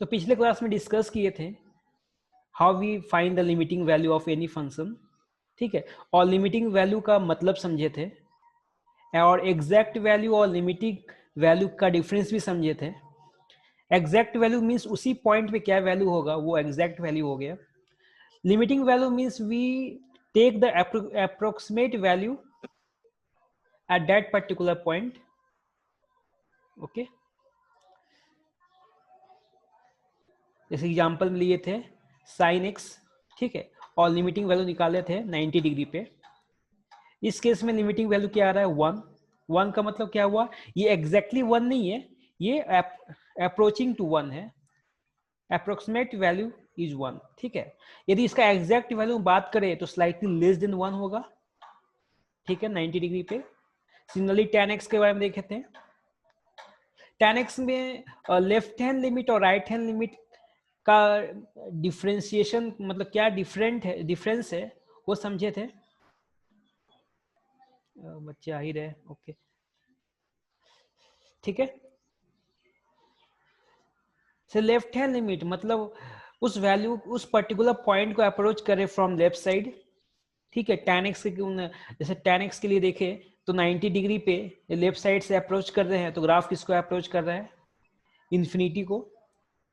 तो पिछले क्लास में डिस्कस किए थे how we find the limiting value of any function, ठीक है, और लिमिटिंग वैल्यू का मतलब समझे थे और एग्जैक्ट वैल्यू और लिमिटिंग वैल्यू का डिफरेंस भी समझे थे। एग्जैक्ट वैल्यू मीन्स उसी पॉइंट पे क्या वैल्यू होगा वो एग्जैक्ट वैल्यू हो गया। Limiting value means we take the approximate value at that particular point, okay. जैसे एग्जांपल में लिए थे sin x, ठीक है, और लिमिटिंग वैल्यू निकाले थे 90 डिग्री पे। इस केस में लिमिटिंग वैल्यू क्या आ रहा है 1। 1 का मतलब क्या हुआ, ये एग्जैक्टली 1 नहीं है, ये अप्रोचिंग टू 1 है, अप्रोक्सीमेट वैल्यू इज 1, ठीक है। यदि इसका एग्जैक्ट वैल्यू बात करें तो स्लाइटली लेस देन 1 होगा, ठीक है, 90 डिग्री पे। सिमिलरली tan x के बारे में देखे थे। tan x में लेफ्ट हैंड लिमिट और राइट हैंड लिमिट का डिफरेंशिएशन मतलब क्या डिफरेंस है वो समझे थे। बच्चे आ ही रहे, ओके, ठीक है। से लेफ्ट हैंड लिमिट मतलब उस वैल्यू उस पर्टिकुलर पॉइंट को अप्रोच करे फ्रॉम लेफ्ट साइड, ठीक है। tan x के जैसे tan x के लिए देखे तो 90 डिग्री पे लेफ्ट साइड से अप्रोच कर रहे हैं, तो ग्राफ किसको अप्रोच कर रहा है, इन्फिनिटी को,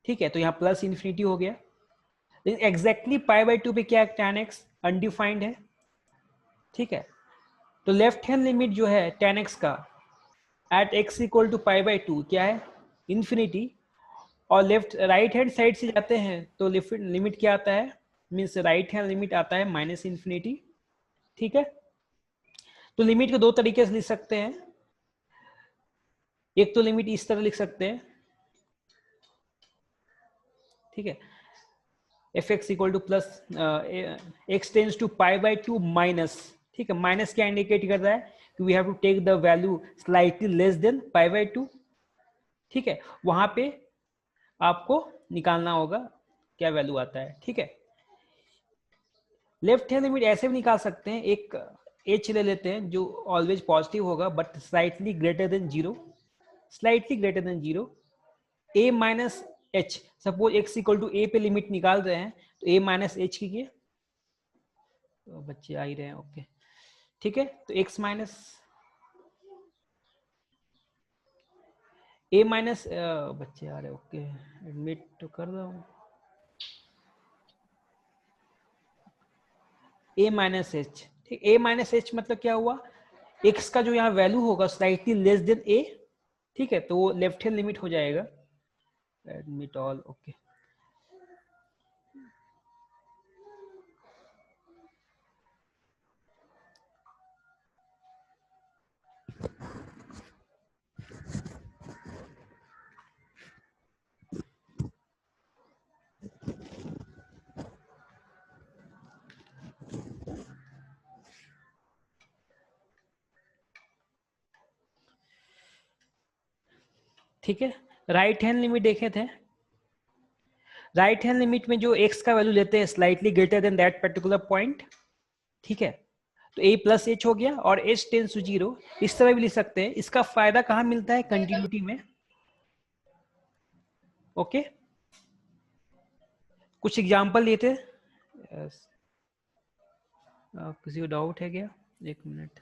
ठीक है। तो यहाँ प्लस इन्फिनिटी हो गया। लेकिन एग्जैक्टली π/2 पे क्या है, tan x अनडिफाइंड है, ठीक है। तो लेफ्ट हैंड लिमिट जो है tan x का एट x इक्वल टू π/2 क्या है, इन्फिनिटी। और लेफ्ट राइट हैंड साइड से जाते हैं तो लिमिट क्या आता है, मीन्स राइट हैंड लिमिट आता है माइनस इन्फिनिटी, ठीक है। तो लिमिट को दो तरीके से लिख सकते हैं। एक तो लिमिट इस तरह लिख सकते हैं, ठीक है, F X equal to plus X tends to π/2 minus, ठीक है। माइनस क्या इंडिकेट कर रहा है कि we have to take the value slightly less than π/2, ठीक है। वहां पे आपको निकालना होगा क्या वैल्यू आता है, ठीक है। लेफ्ट हैंड लिमिट ऐसे भी निकाल सकते हैं, एक एच ले लेते हैं जो ऑलवेज पॉजिटिव होगा but slightly greater than zero, slightly greater than zero. A minus H, suppose X equal to A पे लिमिट निकाल रहे हैं तो ए माइनस एच कीजिए, तो बच्चे आ ही रहे हैं, ओके, ठीक है। तो एक्स माइनस ए माइनस, बच्चे आ रहे हैं, ओके, एडमिट तो कर रहा हूँ, ए माइनस एच, ठीक। ए माइनस एच मतलब क्या हुआ, एक्स का जो यहाँ वैल्यू होगा स्लाइटली लेस देन ए, ठीक है, तो वो लेफ्ट हैंड लिमिट हो जाएगा, एडमिट ऑल, ओके। ठीक है, राइट हैंड लिमिट देखे थे। राइट हैंड लिमिट में जो एक्स का वैल्यू लेते हैं slightly greater then that particular point, ठीक है, तो a प्लस एच हो गया और h टेंस टू जीरो, इस तरह भी लिख सकते हैं। इसका फायदा कहाँ मिलता है, कंटिन्यूटी में, ओके। कुछ एग्जांपल लिए थे, किसी को डाउट है क्या, एक मिनट,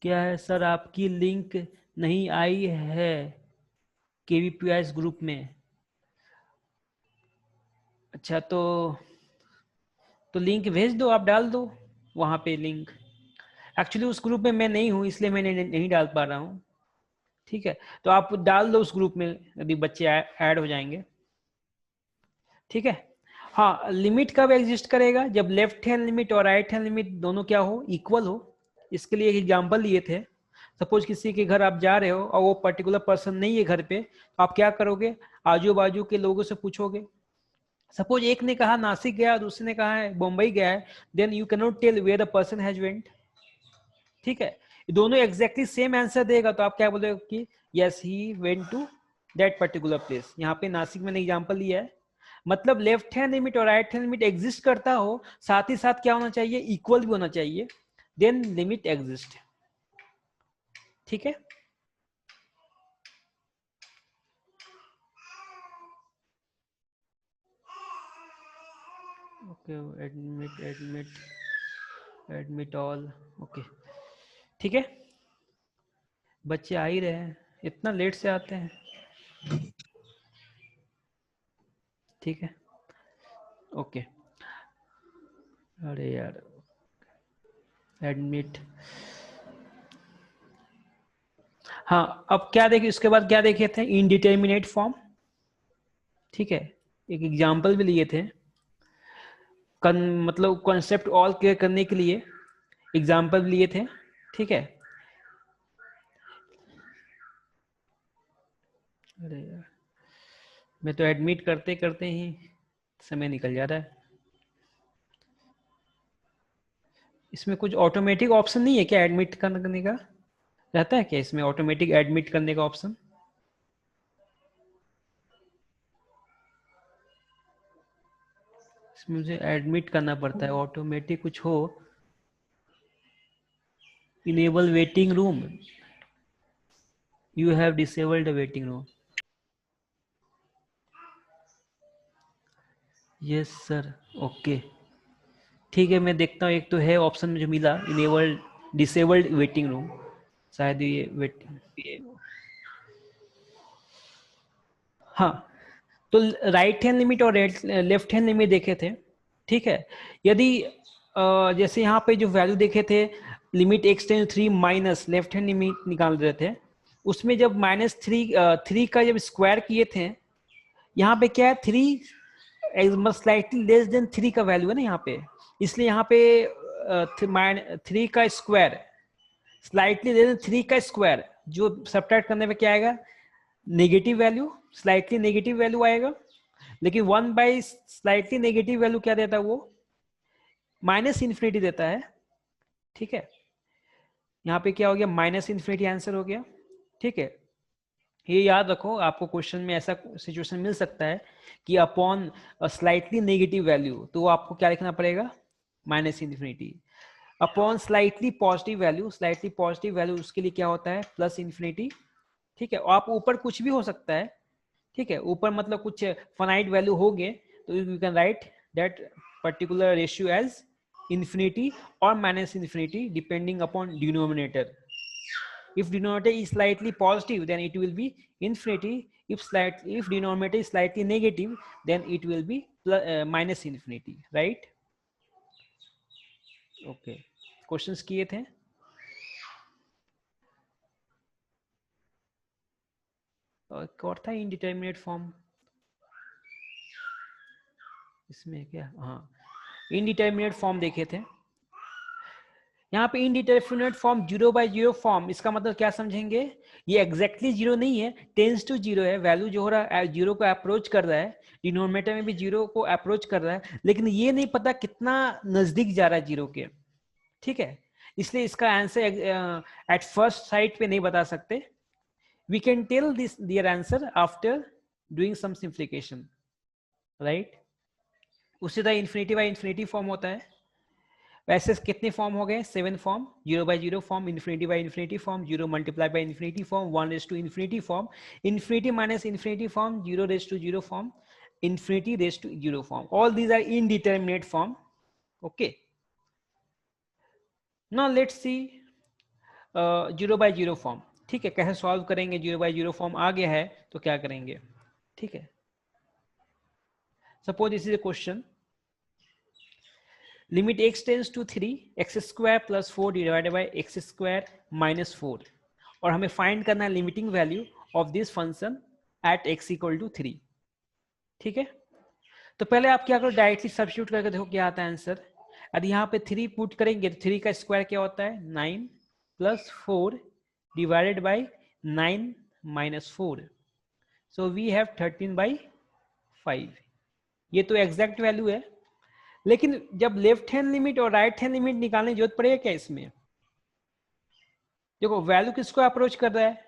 क्या है सर आपकी लिंक नहीं आई है KVPS ग्रुप में, अच्छा तो लिंक भेज दो, आप डाल दो वहां पे लिंक। एक्चुअली उस ग्रुप में मैं नहीं हूं इसलिए मैं नहीं डाल पा रहा हूं, ठीक है। तो आप डाल दो उस ग्रुप में यदि बच्चे ऐड हो जाएंगे, ठीक है। हाँ, लिमिट कब एग्जिस्ट करेगा, जब लेफ्ट हैंड लिमिट और राइट हैंड लिमिट दोनों क्या हो, इक्वल हो। इसके लिए एक एग्जांपल लिए थे। सपोज किसी के घर आप जा रहे हो और वो पर्टिकुलर पर्सन नहीं है घर पे, तो आप क्या करोगे, आजू बाजू के लोगों से पूछोगे। सपोज एक ने कहा नासिक गया, दूसरे ने कहा है मुंबई गया है, then you can not tell where the person has went, ठीक है। दोनों एग्जैक्टली सेम आंसर देगा तो आप क्या बोलोगे कि yes he went to that particular place. यहाँ पे नासिक मैंने एग्जांपल लिया है, मतलब लेफ्ट हैंड लिमिट और राइट हैंड लिमिट एग्जिस्ट करता हो, साथ ही साथ क्या होना चाहिए, इक्वल भी होना चाहिए, देन लिमिट एग्जिस्ट, ठीक है। Okay, admit admit admit all, okay ठीक है। बच्चे आ ही रहे हैं, इतना लेट से आते हैं। ठीक है, ओके। अरे यार, एडमिट, हाँ अब क्या देखे, उसके बाद क्या देखे थे, इनडिटर्मिनेट फॉर्म। ठीक है, एक एग्जाम्पल भी लिए थे, मतलब कॉन्सेप्ट ऑल क्लियर करने के लिए एग्जाम्पल भी लिए थे। ठीक है, अरे यार, मैं तो एडमिट करते करते ही समय निकल जा रहा है। इसमें कुछ ऑटोमेटिक ऑप्शन नहीं है क्या एडमिट करने का? रहता है क्या इसमें ऑटोमेटिक एडमिट करने का ऑप्शन? इसमें मुझे एडमिट करना पड़ता है, ऑटोमेटिक कुछ हो। Enable waiting room, you have disabled waiting room. Yes sir, okay ठीक है, मैं देखता हूँ। एक तो है ऑप्शन मुझे मिला, इनेबल्ड डिसेबल्ड वेटिंग रूम, शायद ये वेटिंग, हाँ। तो राइट हैंड लिमिट और लेफ्ट हैंड लिमिट देखे थे। ठीक है, यदि जैसे यहाँ पे जो वैल्यू देखे थे, limit x tend 3 minus left hand limit निकाल रहे थे, उसमें जब -3 का जब स्क्वायर किए थे, यहाँ पे क्या है, 3 स्लाइटली लेस देन 3 का वैल्यू है ना यहाँ पे, इसलिए यहाँ पे 3 का स्क्वायर स्लाइटली लेस देन 3 का स्क्वायर, जो सब्ट्रैक्ट करने पे क्या आएगा, negative value, slightly negative value आएगा। लेकिन 1 बाई स्लाइटली नेगेटिव वैल्यू क्या देता है, वो -इन्फिनिटी देता है। ठीक है, यहाँ पे क्या हो गया, -इन्फिनिटी आंसर हो गया। ठीक है, ये याद रखो, आपको क्वेश्चन में ऐसा सिचुएशन मिल सकता है कि अपॉन स्लाइटली नेगेटिव वैल्यू, तो आपको क्या लिखना पड़ेगा, -infinity. Upon slightly positive value, slightly positive value उसके लिए क्या होता है, +इन्फिनिटी। ठीक है, आप ऊपर कुछ भी हो सकता है। ठीक है, ऊपर मतलब कुछ फाइनाइट वैल्यू हो गए, तो you can write that particular ratio as infinity और -infinity depending upon denominator. If denominator is slightly positive, then it will be infinity. If denominator is slightly negative, then it will be -infinity, right? Okay, questions किए थे? और था indeterminate form, इसमें क्या, हाँ indeterminate form देखे थे। यहाँ पे इनडिटरमिनेट फॉर्म 0/0 फॉर्म, इसका मतलब क्या समझेंगे, ये एग्जैक्टली जीरो नहीं है, टेंस टू जीरो है, वैल्यू जो हो रहा है जीरो को अप्रोच कर रहा है, डिनोमिनेटर में भी जीरो को अप्रोच कर रहा है, लेकिन ये नहीं पता कितना नजदीक जा रहा है जीरो के। ठीक है, इसलिए इसका आंसर एट फर्स्ट साइट पे नहीं बता सकते। We can tell this their answer after doing some simplification, right. उसी तरह इन्फिनिटी बाय इन्फिनिटी फॉर्म होता है। वैसे कितने फॉर्म हो गए, 7 form, 0/0 form, infinity by infinity form, 0 multiply by infinity form, 1 form, infinity minus infinity form, 0 form, infinity 0 form. All these are indeterminate form. Okay, now let's see 0/0 form. ठीक है, कैसे solve करेंगे, 0/0 फॉर्म आ गया है तो क्या करेंगे। ठीक है, suppose this is a question, limit x tends to 3, x² + 4 divided by x² - 4, और हमें फाइंड करना है limiting value of this function at x = 3। ठीक है, तो पहले आप क्या करो, डायरेक्टली सब्स्टिट्यूट करके देखो क्या आता है आंसर। यदि यहाँ पे 3 पुट करेंगे तो 3 का स्क्वायर क्या होता है, 9 + 4 divided by 9 - 4, so we have 13/5। ये तो एग्जैक्ट वैल्यू है, लेकिन जब लेफ्ट हैंड लिमिट और राइट हैंड लिमिट निकालने की जरूरत पड़ेगा क्या इसमें, देखो वैल्यू किसको अप्रोच कर रहा है,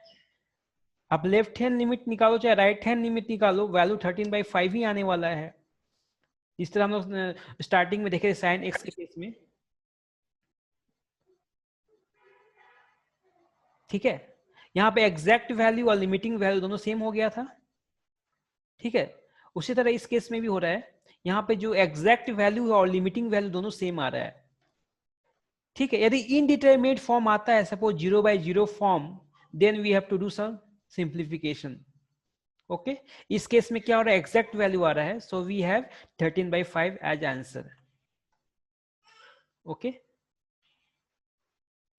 आप लेफ्ट हैंड लिमिट निकालो चाहे राइट हैंड लिमिट निकालो, वैल्यू 13/5 ही आने वाला है। इस तरह हम लोग स्टार्टिंग में देखे साइन एक्स के केस में। ठीक है, यहाँ पे एग्जैक्ट वैल्यू और लिमिटिंग वैल्यू दोनों सेम हो गया था। ठीक है, उसी तरह इस केस में भी हो रहा है, यहाँ पे जो एग्जैक्ट वैल्यू है और लिमिटिंग वैल्यू दोनों सेम आ रहा है, ठीक है। यदि इनडिटरमिनेट फॉर्म आता है, suppose 0/0 form, then we have to do some simplification, okay. इस केस में क्या हो रहा है, एग्जैक्ट वैल्यू आ रहा है, so we have 13/5 as answer, okay.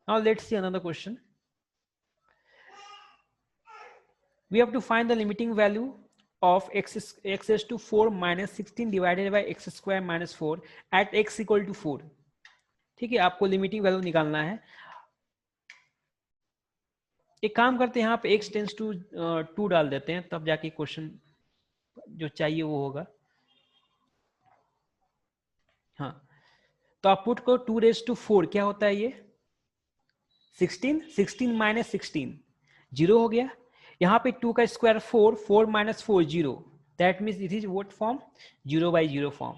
Now let's see another question. We have to find the limiting value of x raised to 4 minus 16 divided by x square minus 4 at x equal to 4, ठीक है। आपको limiting value निकालना है। एक काम करते हैं, यहाँ पे x टेंस टू 2 डाल देते हैं, तब जाके क्वेश्चन जो चाहिए वो होगा। हाँ, तो आप पुट को 2 रेज टू 4, क्या होता है ये 16 माइनस 16 0 हो गया। यहाँ पे 2 का square 4, 4 minus 4 0, that means it is what form, 0/0 form,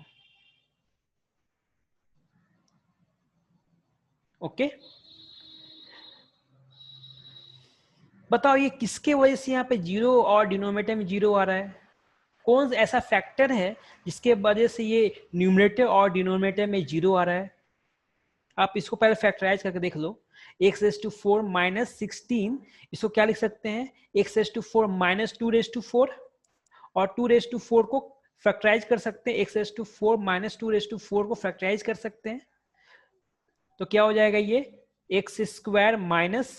okay. बताओ ये किसके वजह से यहाँ पे 0 और डिनोमिनेटर में 0 आ रहा है, कौन ऐसा फैक्टर है जिसके वजह से ये न्यूमरेटर और डिनोमिनेटर में 0 आ रहा है। आप इसको पहले फैक्टराइज करके देख लो। x रेज टू 4 माइनस 16, इसको क्या लिख सकते हैं, x raise to 4 minus 2 raise to 4, और 2 रेज टू 4 को फैक्टराइज कर सकते हैं, x raise to 4 minus 2 raise to 4 को फैक्टराइज कर सकते हैं, तो क्या हो जाएगा ये एक्स स्क्वायर माइनस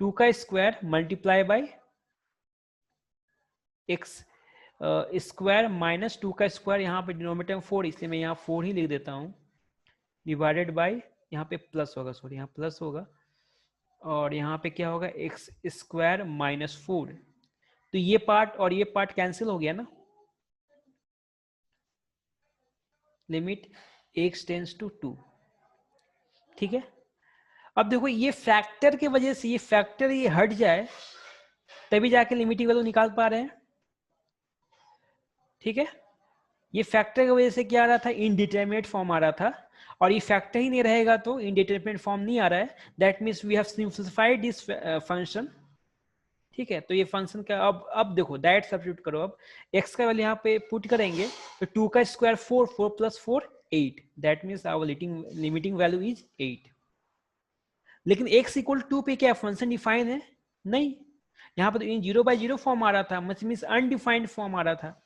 2 का square multiply by x square minus 2 का स्क्वायर, यहाँ पे डिनोमिनेटर में 4, इसलिए मैं यहाँ 4 ही लिख देता हूँ, डिवाइडेड बाई, यहाँ पे प्लस होगा, सॉरी यहाँ प्लस होगा, और यहाँ पे क्या होगा एक्स स्क्वायर माइनस 4, तो ये पार्ट और ये पार्ट कैंसिल हो गया ना, लिमिट x टेंस टू 2, ठीक है। अब देखो ये फैक्टर के वजह से, ये फैक्टर ये हट जाए तभी जाके लिमिटिंग वैल्यू निकाल पा रहे हैं, ठीक है। ये फैक्टर की वजह से क्या आ रहा था, इनडिटरमिनेट फॉर्म आ रहा था, और ये फैक्टर ही नहीं रहेगा तो इनडिटरमिनेट फॉर्म नहीं आ रहा है, that means we have simplified this function, ठीक है। तो ये फंक्शन का अब देखो डायरेक्ट सब्स्टिट्यूट करो, अब x का वैल्यू यहाँ पे पुट करेंगे तो 2 का square 4, 4 plus 4 8, that means our limiting value is 8। लेकिन x इक्वल 2 पे क्या फंक्शन डिफाइन है, नहीं, यहाँ पे तो इन 0/0 फॉर्म आ रहा था, मीन्स अनडिफाइंड फॉर्म आ रहा था,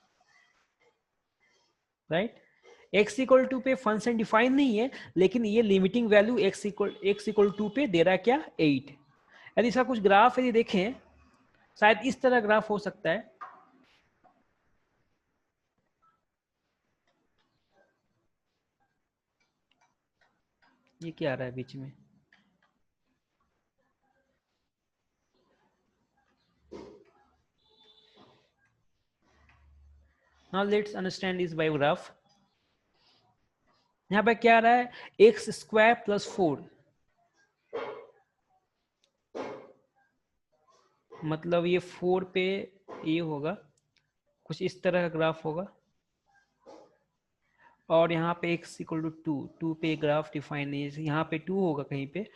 राइट। x इक्वल टू पे फंक्शन डिफाइन नहीं है, लेकिन ये limiting value x equal to पे दे रहा है क्या 8। यदि इसका कुछ ग्राफ यदि देखें, शायद इस तरह ग्राफ हो सकता है, ये क्या आ रहा है बीच में, now let's understand this by graph. यहाँ पे क्या आ रहा है एक्स स्क्वायर प्लस 4, मतलब ये 4 पे ये होगा, कुछ इस तरह का ग्राफ होगा, और यहाँ पे x इक्वल टू 2 पे ग्राफ डिफाइन नहीं है, यहाँ पे 2 होगा कहीं पे,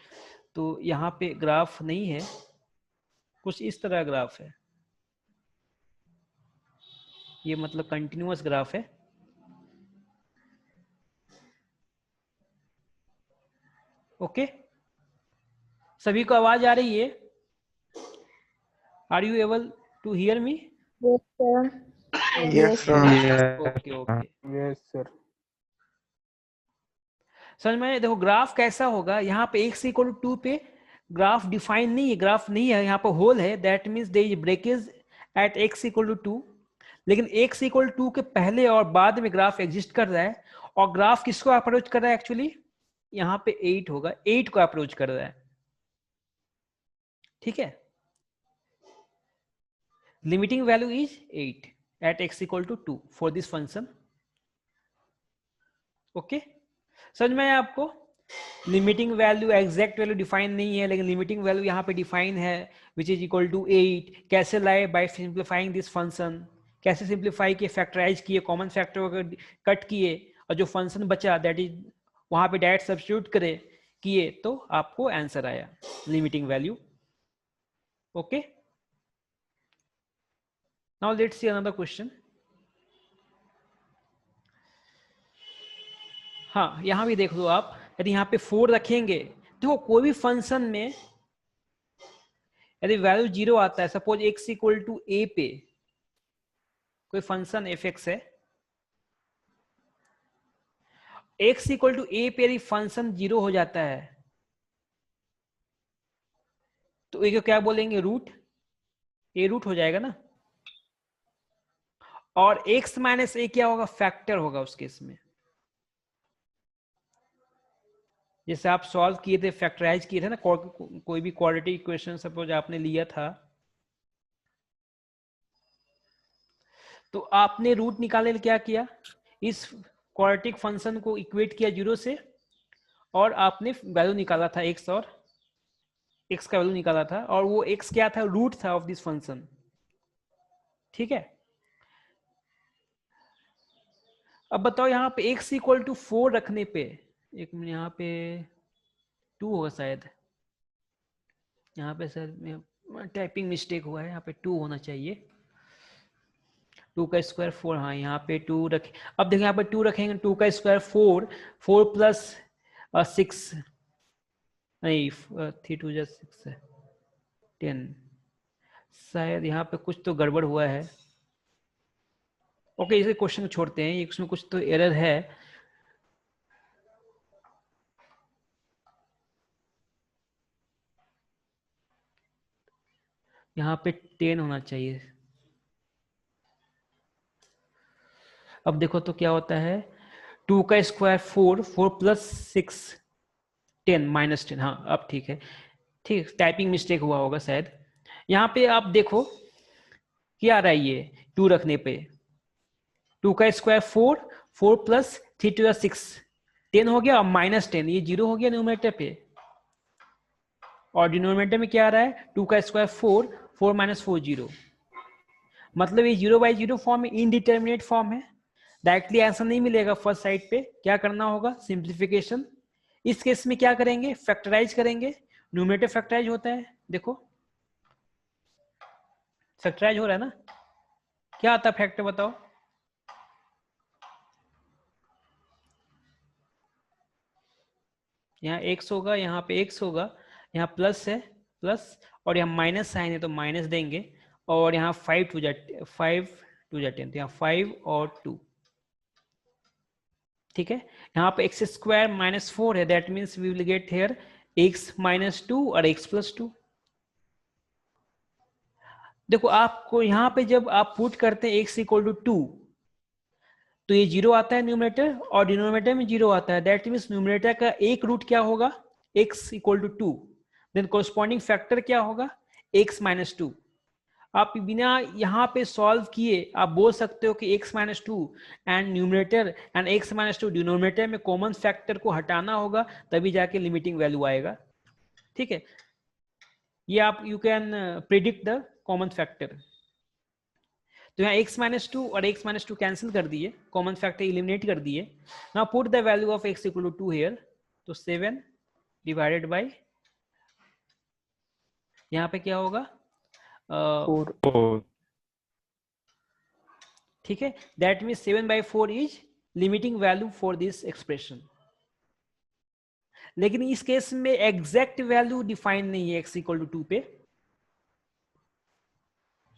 तो यहाँ पे ग्राफ नहीं है, कुछ इस तरह ग्राफ है, ये मतलब कंटिन्यूअस ग्राफ है, ओके। सभी को आवाज आ रही है, are you able to hear me? Yes, sir. Yes, sir. Okay okay, Yes, sir. समझ में। देखो ग्राफ कैसा होगा, यहाँ पे x इक्वल टू 2 पे ग्राफ डिफाइन नहीं है, ग्राफ नहीं है, यहाँ पे होल है, that means there is breakage at x equal to 2, लेकिन x इक्वल टू के पहले और बाद में ग्राफ एग्जिस्ट कर रहा है, और ग्राफ किसको अप्रोच कर रहा है, एक्चुअली यहाँ पे 8 होगा, 8 को अप्रोच कर रहा है, ठीक है। Limiting value is 8 at x equal to 2 for this function, okay. समझ में आया आपको, limiting value exact value define नहीं है, लेकिन लिमिटिंग वैल्यू यहाँ पे डिफाइन है, विच इज इक्वल टू 8, कैसे लाए, बाय सिंप्लीफाइंग दिस फंक्शन, कैसे सिंप्लीफाई किए, फैक्टराइज किए, कॉमन फैक्टर वगैरह कट किए, और जो फंक्शन बचा दैट इज वहां पे डायरेक्ट सब्स्टिट्यूट करे किए, तो आपको आंसर आया limiting value, okay. Now let's see another question. हाँ यहाँ भी देख लो आप, यदि यहाँ पे 4 रखेंगे, देखो कोई भी फंक्शन में यदि वैल्यू 0 आता है, suppose x equal to a पे कोई फंक्शन f(x) है, x इक्वल टू a पे यदि फंक्शन 0 हो जाता है तो ये क्या बोलेंगे, रूट, a रूट हो जाएगा ना, और x माइनस a क्या होगा, फैक्टर होगा उस केस में। जैसे आप सॉल्व किए थे, फैक्टराइज किए थे ना, कोई भी क्वाड्रेटिक इक्वेशन सपोज आपने लिया था, तो आपने रूट निकालने क्या किया, इस क्वाड्रेटिक फंक्शन को इक्वेट किया 0 से, और आपने वैल्यू निकाला था x, और x का वैल्यू निकाला था, और वो x क्या था, रूट था ऑफ दिस फंक्शन। ठीक है, अब बताओ यहाँ पे x इक्वल टू 4 रखने पे, एक मिनट, यहाँ पे 2 होगा शायद, यहाँ पे सर टाइपिंग मिस्टेक हुआ है, यहाँ पे 2 होना चाहिए, 2 का स्क्वायर 4, हाँ यहाँ पे 2 रखे। अब देखिए यहाँ पे 2 रखेंगे, 2 का स्क्वायर 4, 4 प्लस 6, नहीं 3 2 जा 6 है 10, शायद यहाँ पे कुछ तो गड़बड़ हुआ है। ओके, इसे क्वेश्चन को छोड़ते हैं, इसमें कुछ तो एरर है। यहाँ पे 10 होना चाहिए। अब देखो तो क्या होता है, 2 का स्क्वायर 4, 4 प्लस 6 10 माइनस 10, हाँ अब ठीक है, ठीक, टाइपिंग मिस्टेक हुआ होगा शायद। यहाँ पे आप देखो क्या आ रहा है, ये 2 रखने पे 2 का स्क्वायर 4, 4 प्लस 3 टू 6 10 हो गया, और माइनस 10, ये 0 हो गया न्यूमरेटर पे, और डिनोमिनेटर में क्या आ रहा है, 2 का स्क्वायर 4, 4 माइनस 4 0, मतलब ये 0/0 फॉर्म है, इनडिटर्मिनेट फॉर्म है, डायरेक्टली आंसर नहीं मिलेगा फर्स्ट साइड पे, क्या करना होगा, सिंप्लीफिकेशन। इस केस में क्या करेंगे, फैक्टराइज करेंगे, न्यूमरेटर फैक्टराइज होता है, देखो फैक्टराइज हो रहा है ना, क्या आता है फैक्टर बताओ, यहाँ x होगा, यहाँ पे x होगा, यहाँ प्लस है प्लस, और यहाँ माइनस साइन है तो माइनस देंगे, और यहाँ 5 2 जा 10, तो यहाँ 5 और 2, ठीक है। यहाँ पे x स्क्वायर माइनस 4 है, that means we will get here x minus 2 और x प्लस 2। देखो आपको यहाँ पे जब आप पुट करते हैं x इक्वल टू 2, तो ये 0 आता है न्यूमरेटर, और डिनोमिनेटर में 0 आता है, दैट मीन्स न्यूमरेटर का एक रूट क्या होगा, x equal to 2, then corresponding factor क्या होगा, x माइनस 2। आप बिना यहाँ पे सॉल्व किए आप बोल सकते हो कि x minus 2 and numerator and x minus 2 denominator में कॉमन फैक्टर को हटाना होगा, तभी जाके लिमिटिंग वैल्यू आएगा। ठीक है, ये आप you can predict the common factor. तो यहाँ x माइनस 2 और x माइनस 2 कैंसिल कर दिए, कॉमन फैक्टर इलिमिनेट कर दिए। Now put the value of x equal to 2 here, तो 7 डिवाइडेड बाय, यहाँ पे क्या होगा, 4. ठीक है, that means 7/4 is limiting value for this expression. लेकिन इस केस में एग्जैक्ट वैल्यू डिफाइन नहीं है x इक्वल टू 2 पे,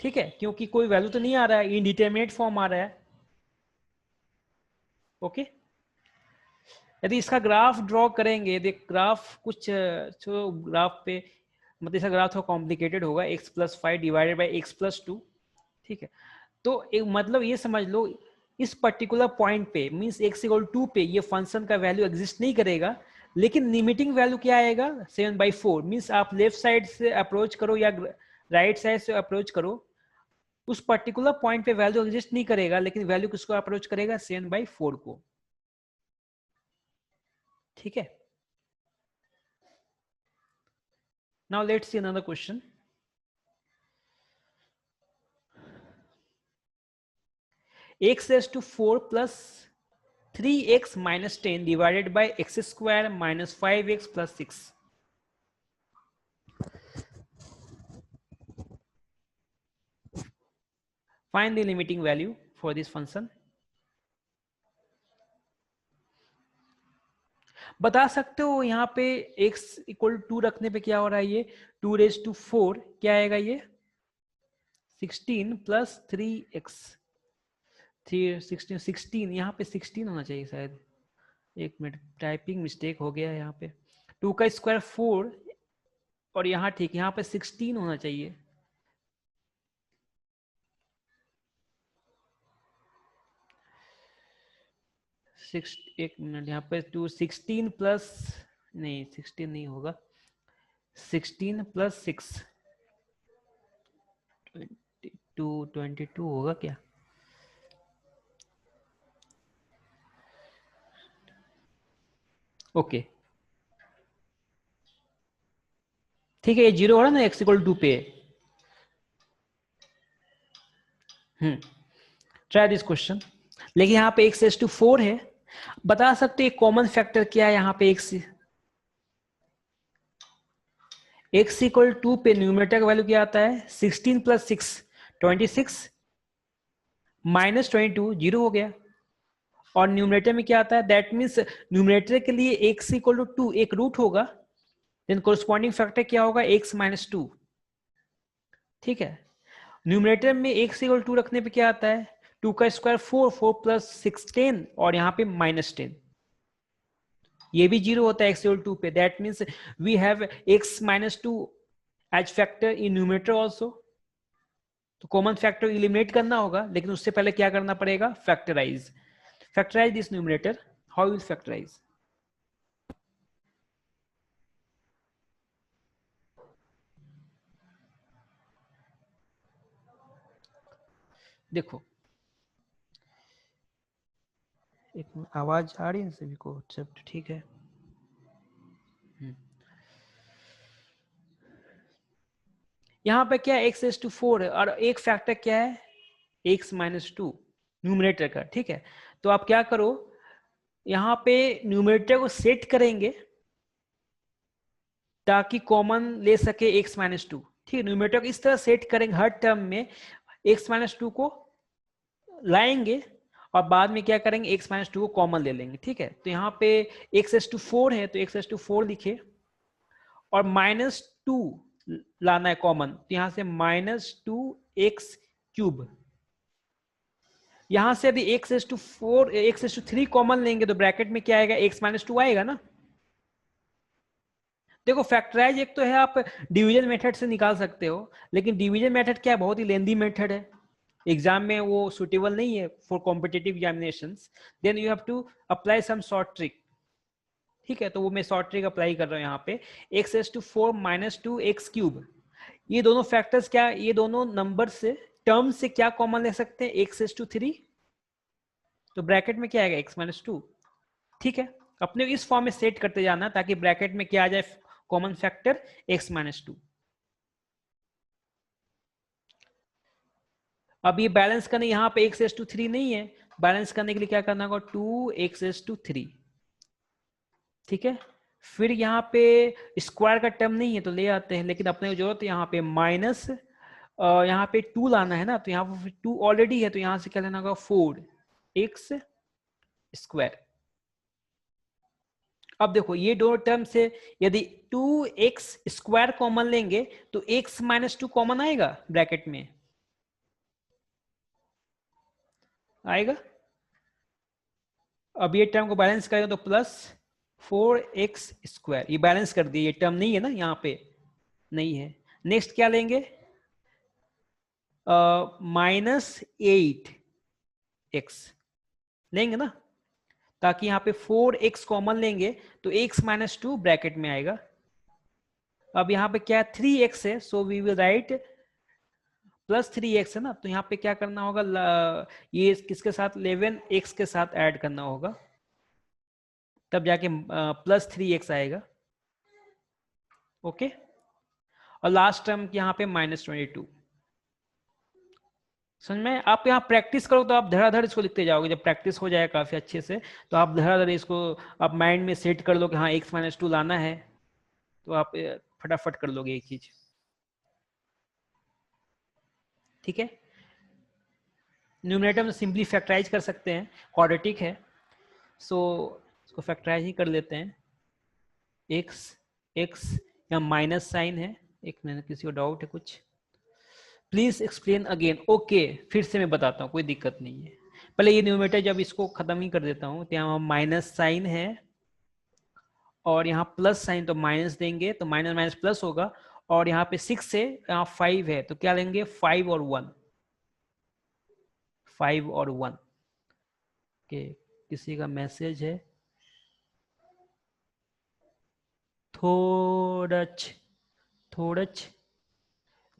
ठीक है, क्योंकि कोई वैल्यू तो नहीं आ रहा है, इनडिटरमिनेट फॉर्म आ रहा है। ओके, यदि इसका ग्राफ ड्रॉ करेंगे, देख ग्राफ कुछ जो ग्राफ पे, मतलब इसका ग्राफ थोड़ा कॉम्प्लिकेटेड होगा, x plus 5 divided by x plus 2, ठीक है। तो एक मतलब ये समझ लो, इस पर्टिकुलर पॉइंट पे मींस x इक्वल 2 पे ये फंक्शन का वैल्यू एग्जिस्ट नहीं करेगा, लेकिन लिमिटिंग वैल्यू क्या आएगा, 7/4, मींस आप लेफ्ट साइड से अप्रोच करो या राइट साइड से अप्रोच करो, उस पर्टिकुलर पॉइंट पे वैल्यू एग्जिस्ट नहीं करेगा, लेकिन वैल्यू किसको अप्रोच करेगा, 7/4 को। ठीक है, now let's see another question. x raised to 4 plus 3x minus 10 divided by x square minus 5x plus 6. Find the limiting value for this function. बता सकते हो यहाँ पे x इक्वल 2 रखने पे क्या हो रहा है, ये 2⁴ क्या आएगा, ये 16 प्लस 3x 16 यहाँ पे 16 होना चाहिए शायद, एक मिनट टाइपिंग मिस्टेक हो गया है यहाँ पे, 2 का स्क्वायर 4 और यहाँ ठीक यहाँ पे 16 होना चाहिए। एक मिनट यहाँ पे 16 प्लस, नहीं 16 नहीं होगा, 16 प्लस 6 22 होगा क्या, ओके ठीक है, ये 0 हो रहा है ना x इक्वल 2 पे। ट्राई दिस क्वेश्चन, लेकिन यहाँ पे x⁴ है, बता सकते हैं कॉमन फैक्टर क्या है यहाँ पे, x इक्वल 2 पे न्यूमरेटर का वैल्यू क्या आता है 16 प्लस 6 26 माइनस 22 0 हो गया, और न्यूमरेटर में क्या आता है, दैट मीन्स न्यूमरेटर के लिए x इक्वल टू 2 एक रूट होगा, देन कोरस्पॉन्डिंग फैक्टर क्या होगा x माइनस 2, ठीक है। न्यूमरेटर में x इक्वल 2 रखने पे क्या आता है, 2 का स्क्वायर 4 4 प्लस 6 10 और यहाँ पे माइनस 10, ये भी 0 होता है x इक्वल 2 पे, that means we have x minus 2 as factor in numerator also. तो कॉमन फैक्टर इलिमिनेट करना होगा, लेकिन उससे पहले क्या करना पड़ेगा, factorise this numerator, how will factorise, देखो एक आवाज आ रही है सभी को, सब ठीक है। यहाँ पे क्या है x⁴ है और एक फैक्टर क्या है x माइनस 2 न्यूमरेटर का, ठीक है। तो आप क्या करो, यहाँ पे न्यूमरेटर को सेट करेंगे ताकि कॉमन ले सके x माइनस 2, ठीक है। न्यूमरेटर को इस तरह सेट करेंगे हर टर्म में x माइनस 2 को लाएंगे और बाद में क्या करेंगे x माइनस 2 को कॉमन ले लेंगे, ठीक है। तो यहाँ पे x⁴ है तो x⁴ लिखे और माइनस 2 लाना है कॉमन, तो यहां से -2x³ यहां से यदि x⁴ कॉमन लेंगे तो ब्रैकेट में क्या आएगा, x माइनस 2 आएगा ना। देखो फैक्टराइज एक तो है आप डिवीजन मेथड से निकाल सकते हो, लेकिन डिवीजन मेथड क्या है, बहुत ही लेंदी मेथड है, एग्जाम में वो सुटेबल नहीं है for competitive examinations, then you have to apply some short trick, ठीक है। तो वो मैं शॉर्ट ट्रिक अप्लाई कर रहा हूँ यहाँ पे, x⁴ माइनस 2x³, ये दोनों फैक्टर्स क्या, ये दोनों नंबर से टर्म से क्या कॉमन ले सकते हैं x⁴, तो ब्रैकेट में क्या आएगा x माइनस 2, ठीक है। अपने इस फॉर्म में सेट करते जाना ताकि ब्रैकेट में क्या आ जाए कॉमन फैक्टर x माइनस 2। अब ये बैलेंस करने यहाँ पे x⁴ नहीं है, बैलेंस करने के लिए क्या करना होगा 2x⁴, ठीक है। फिर यहाँ पे स्क्वायर का टर्म नहीं है तो ले आते हैं, लेकिन अपने को जरूरत है यहाँ पे माइनस, यहाँ पे 2 लाना है ना, तो यहाँ पे 2 ऑलरेडी है तो यहाँ से क्या लेना होगा 4x²। अब देखो ये दोनों टर्म से यदि 2x² कॉमन लेंगे तो x माइनस 2 कॉमन आएगा ब्रैकेट में, आएगा। अब ये टर्म को बैलेंस करेंगे तो प्लस 4x², ये बैलेंस कर दिए, ये टर्म नहीं है ना यहाँ पे, नहीं है। नेक्स्ट क्या लेंगे, -8x लेंगे ना, ताकि यहाँ पे 4x कॉमन लेंगे तो x माइनस 2 ब्रैकेट में आएगा। अब यहाँ पे क्या 3x है, so we will write +3x है ना, तो यहाँ पे क्या करना होगा, ये किसके साथ 11x के साथ ऐड करना होगा, तब जाके +3x आएगा, ओके। और लास्ट टर्म यहाँ पे -22, समझ में। आप यहाँ प्रैक्टिस करो तो आप धड़ाधड़ इसको लिखते जाओगे, जब प्रैक्टिस हो जाए काफी अच्छे से तो आप धड़ाधड़ इसको आप माइंड में सेट कर लो कि हाँ x माइनस 2 लाना है, तो आप फटाफट कर लोगे एक चीज, ठीक है। न्यूमरेटर में सिंपली फैक्टराइज कर सकते हैं, क्वाड्रेटिक है, सो इसको फैक्टराइज ही कर लेते हैं। एक्स एक्स या माइनस साइन है। एक मिनट, किसी को डाउट है कुछ? Please explain again. ओके, फिर से मैं बताता हूँ, कोई दिक्कत नहीं है। पहले ये न्यूमरेटर जब इसको खत्म ही कर देता हूँ, तो यहाँ माइनस साइन है और यहाँ प्लस साइन, तो माइनस देंगे तो माइनस माइनस प्लस होगा। और यहाँ पे 6 है, यहाँ 5 है, तो क्या लेंगे? 5 और 1, 5 और 1 के। किसी का मैसेज है? थोड़च, थोड़च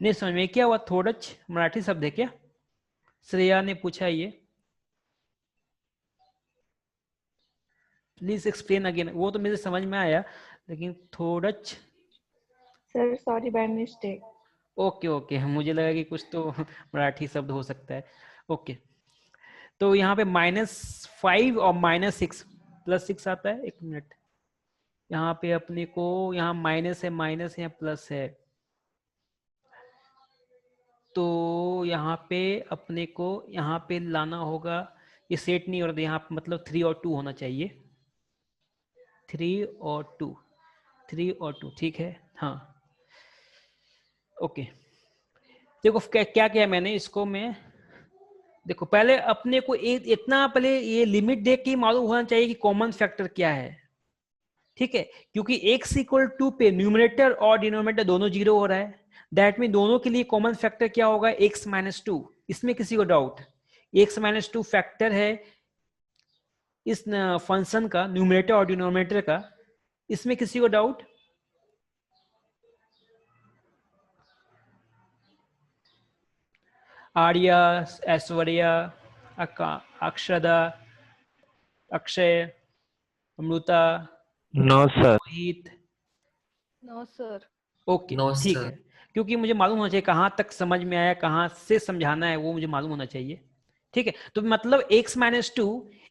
नहीं समझ में क्या हुआ? थोड़च मराठी शब्द है क्या? श्रेया ने पूछा ये। Please explain again. वो तो मुझे समझ में आया, लेकिन थोड़च। Sir sorry by mistake. Okay okay, मुझे लगा कि कुछ तो मराठी शब्द हो सकता है। ओके, तो यहाँ पे -5 और -6 +6 आता है। एक मिनट, यहाँ पे अपने को यहाँ माइनस है प्लस है, तो यहाँ पे अपने को यहाँ पे लाना होगा। ये सेट नहीं हो रहा, यहाँ पे मतलब 3 और 2 होना चाहिए। 3 और 2, 3 और 2, ठीक है। हाँ ओके, देखो क्या किया मैंने इसको। मैं देखो पहले अपने को एक इतना पहले ये लिमिट देख के मालूम होना चाहिए कि कॉमन फैक्टर क्या है, ठीक है। क्योंकि x इक्वल टू पे न्यूमरेटर और डिनोमिनेटर दोनों 0 हो रहा है, दैट मीन दोनों के लिए कॉमन फैक्टर क्या होगा? x - 2। इसमें किसी को डाउट? x - 2 फैक्टर है इस फंक्शन का, न्यूमरेटर और डिनोमिनेटर का। इसमें किसी को doubt? Arya, Aishwarya, Akshada, Akshay, Amrita, no sir. Rohit. No sir. Okay no ठीक सर। है, क्योंकि मुझे मालूम होना चाहिए कहाँ तक समझ में आया, कहाँ से समझाना है, वो मुझे मालूम होना चाहिए, ठीक है। तो मतलब x - 2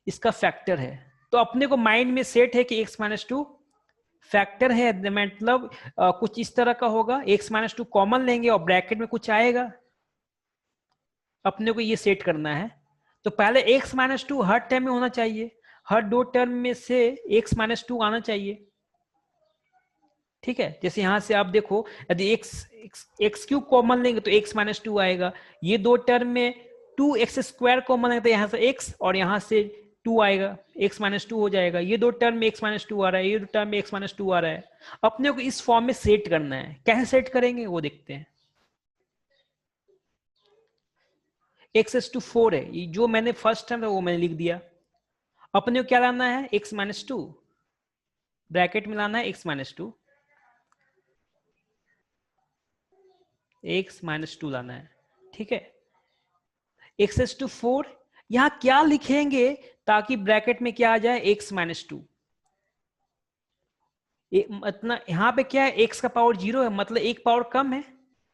इसका फैक्टर है, तो अपने को माइंड में सेट है कि x - 2 फैक्टर है। मतलब कुछ इस तरह का होगा, x - 2 कॉमन लेंगे और ब्रैकेट में कुछ आएगा, अपने को ये सेट करना है। तो पहले x - 2 हर टर्म में होना चाहिए, हर दो टर्म में से x - 2 आना चाहिए, ठीक है। जैसे यहां से आप देखो, यदि एक्स क्यूब कॉमन लेंगे तो x - 2 आएगा। ये दो टर्म में 2x² कॉमन लेंगे तो यहाँ से x और यहाँ से 2 आएगा, x - 2 हो जाएगा। ये दो टर्म में x - 2 आ रहा है, ये दो टर्म में x - 2 आ रहा है। अपने को इस फॉर्म में सेट करना है। कैसे सेट करेंगे वो देखते हैं। x⁴ है, ये जो मैंने फर्स्ट टर्म है वो मैंने लिख दिया। अपने को क्या लाना है? x - 2 ब्रैकेट में लाना है, x - 2, x - 2 लाना है, ठीक है। x⁴ यहां क्या लिखेंगे ताकि ब्रैकेट में क्या आ जाए? x - 2। मतलब यहाँ पे क्या है? x का पावर 0 है, मतलब एक पावर कम है।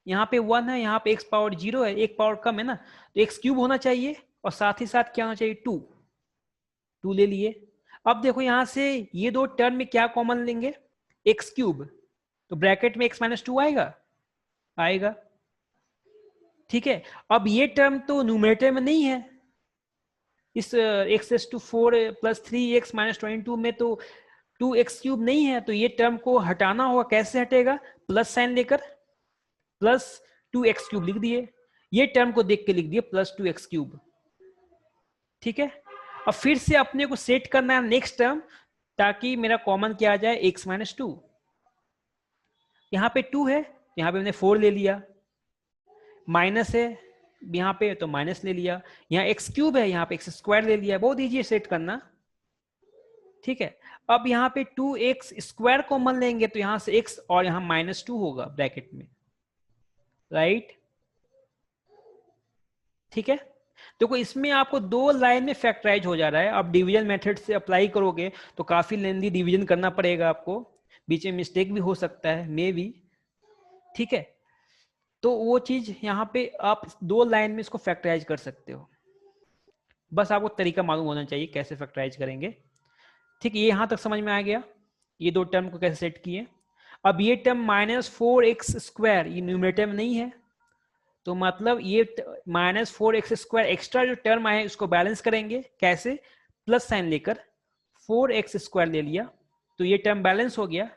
यहाँ पे 1 है, यहाँ पे x पावर 0 है, एक पावर कम है ना, तो x³ होना चाहिए और साथ ही साथ क्या होना चाहिए? 2 ले लिए। अब देखो यहां से ये दो टर्म में क्या कॉमन लेंगे? x³, तो ब्रैकेट में x - 2 आएगा, आएगा, ठीक है। अब ये टर्म तो न्यूमरेटर में नहीं है, इस x⁴ + 3x - 22 में तो 2x³ नहीं है, तो ये टर्म को हटाना होगा। कैसे हटेगा? प्लस साइन लेकर +2x³ लिख दिए, ये टर्म को देख के लिख दिए +2x³, ठीक है। अब फिर से अपने को सेट करना है नेक्स्ट टर्म, ताकि मेरा कॉमन क्या आ जाए? x - 2। यहाँ पे 2 है, यहाँ पे मैंने 4 ले लिया, माइनस है यहाँ पे तो माइनस ले लिया, यहाँ x³ है, यहाँ पे x² ले लिया। बहुत ईजी है सेट करना, ठीक है। अब यहाँ पे 2x² कॉमन लेंगे तो यहाँ से x और यहाँ -2 होगा ब्रैकेट में, राइट, ठीक है। देखो इसमें आपको 2 लाइन में फैक्टराइज हो जा रहा है। अब डिवीजन मेथड से अप्लाई करोगे तो काफी लेंदी डिवीजन करना पड़ेगा आपको, बीच में मिस्टेक भी हो सकता है, मे भी, ठीक है। तो वो चीज यहाँ पे आप 2 लाइन में इसको फैक्टराइज कर सकते हो। बस आपको तरीका मालूम होना चाहिए कैसे फैक्टराइज करेंगे, ठीक है। ये यहां तक समझ में आ गया, ये दो टर्म को कैसे सेट किए। अब ये टर्म -4x², ये न्यूमरेटर में नहीं है, तो मतलब ये -4x² एक्स्ट्रा जो टर्म आए उसको बैलेंस करेंगे। कैसे? प्लस साइन लेकर 4x² ले लिया, तो ये टर्म बैलेंस हो गया।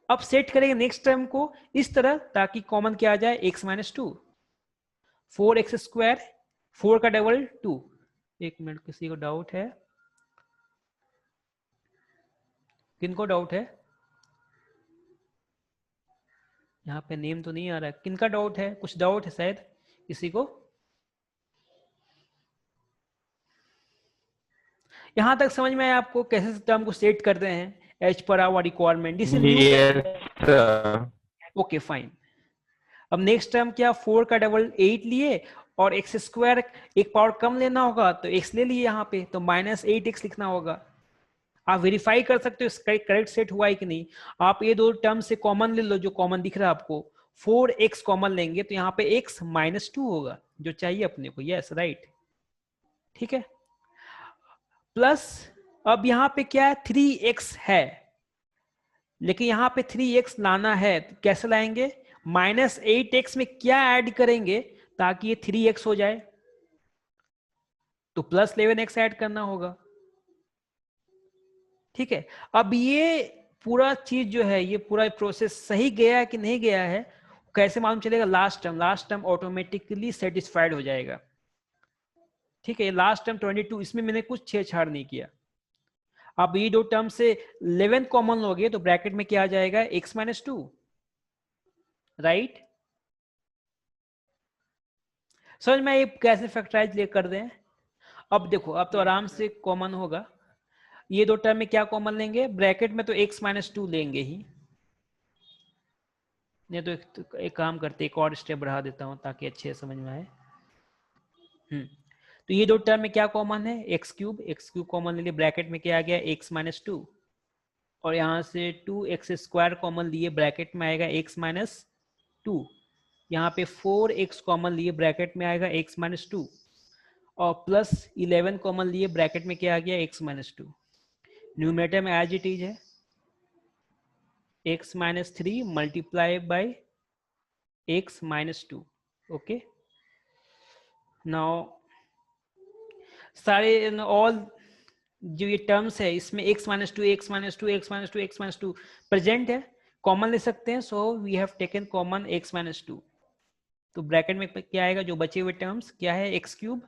अब सेट करेंगे नेक्स्ट टर्म को इस तरह ताकि कॉमन क्या आ जाए, x minus to, 4x square, 4 का डबल 2। एक मिनट, किसी को डाउट है? किनको डाउट है? यहाँ पे नेम तो नहीं आ रहा है, किनका डाउट है? कुछ डाउट है शायद किसी को? यहां तक समझ में आया आपको कैसे टर्म को सेट करते हैं as per our requirement? This is new. Okay fine. अब नेक्स्ट टर्म क्या, 4 का डबल 8 लिए और x स्क्वायर एक पावर कम लेना होगा तो x ले लिए यहाँ पे, तो माइनस 8x लिखना होगा। आप वेरीफाई कर सकते हो करेक्ट सेट हुआ है कि नहीं। आप ये दो टर्म से कॉमन ले लो, जो कॉमन दिख रहा है आपको, 4x कॉमन लेंगे तो यहाँ पे x माइनस 2 होगा जो चाहिए अपने को। यस राइट, ठीक है। प्लस अब यहाँ पे क्या है, 3x है, लेकिन यहाँ पे 3x लाना है तो कैसे लाएंगे, माइनस 8x में क्या ऐड करेंगे ताकि ये 3x हो जाए, तो प्लस 11x ऐड करना होगा, ठीक है। अब ये पूरा चीज जो है, ये पूरा प्रोसेस सही गया है कि नहीं गया है, कैसे मालूम चलेगा? लास्ट टर्म ऑटोमेटिकली सेटिस्फाइड हो जाएगा, ठीक है। लास्ट टर्म 22, इसमें मैंने कुछ छेड़छाड़ नहीं किया। अब ये दो टर्म से 11 कॉमन लोगे तो ब्रैकेट में क्या आ जाएगा, x माइनस टू, राइट। समझ में ये कैसे फैक्टराइज ले कर दें? अब देखो, अब तो आराम से कॉमन होगा। ये दो टर्म में क्या कॉमन लेंगे, ब्रैकेट में तो x माइनस टू लेंगे ही, नहीं तो एक काम करते, एक और स्टेप बढ़ा देता हूं ताकि अच्छे समझ में आए। तो ये दो टर्म में क्या कॉमन है, x क्यूब कॉमन ले लिए, ब्रैकेट में क्या आ गया, x माइनस टू, और यहां से 2x स्क्वायर कॉमन लिए, ब्रैकेट में आएगा x माइनस टू, यहाँ पे 4x कॉमन लिए, ब्रैकेट में आएगा x माइनस टू, और प्लस 11 कॉमन लिए, ब्रैकेट में क्या आ गया, x माइनस टू। न्यूमरेटर में एज इट इज है x minus three multiply by x minus two. Okay, now सारे ऑल जो ये टर्म्स है इसमें x minus two, x minus two, x minus two, x minus two present है, common ले सकते हैं। So we have taken common x minus two, तो ब्रैकेट में क्या आएगा, जो बचे हुए टर्म्स क्या है, x cube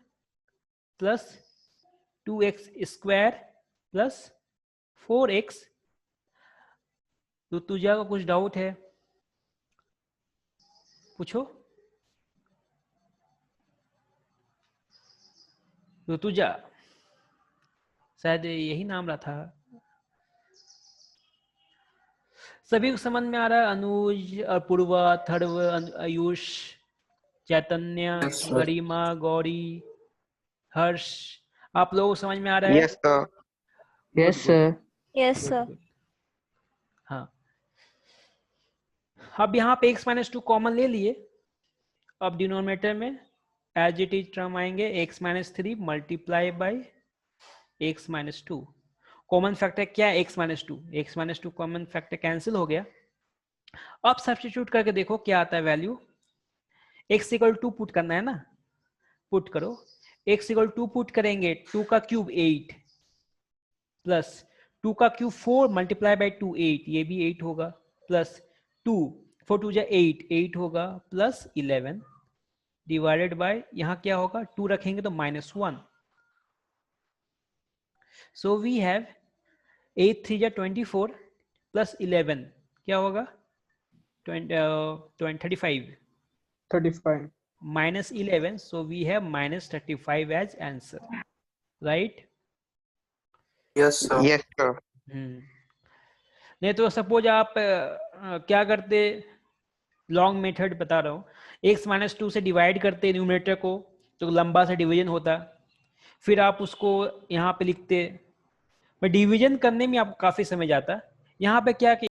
plus 2x square plus 4x। तो तुझे का कुछ डाउट है, पूछो। तो तुझा शायद यही नाम रहा था। सभी को समझ में आ रहा है? अनुज, अपूर्वा, थर्व, आयुष, चैतन्य, गरिमा, गौरी, हर्ष, आप लोगों को समझ में आ रहा है? Yes sir. Yes sir. Yes sir. हाँ, अब यहाँ पे x माइनस टू कॉमन ले लिए। अब डिनोमिनेटर में एज इट इज टर्म आएंगे, x minus three multiply by x minus two. Common factor क्या है, x minus two, x minus two common factor cancel हो गया। अब सब्स्टिट्यूट करके देखो क्या आता है value. x equal to put करना है ना, पुट करो। x इक्वल टू पुट करेंगे, 2 का क्यूब 8 प्लस 2 का क्यूब 4 मल्टीप्लाई बाई 2 8, ये भी 8 होगा, प्लस 2 4 2 जा 8 8 होगा, प्लस 11 डिवाइडेड बाय यहाँ क्या होगा, 2 रखेंगे तो माइनस 1। सो वी हैव 8 3 जा 24 प्लस 11 क्या होगा, 35 minus 11, so we have minus 35 as answer, right? Yes sir. Yes sir. नहीं तो सपोज आप क्या करते, लॉन्ग मेथड बता रहा हूँ, x माइनस टू से डिवाइड करते न्यूमरेटर को तो लंबा सा डिवीजन होता, फिर आप उसको यहाँ पे लिखते, पर डिवीजन करने में आपको काफी समय जाता। यहाँ पे क्या कि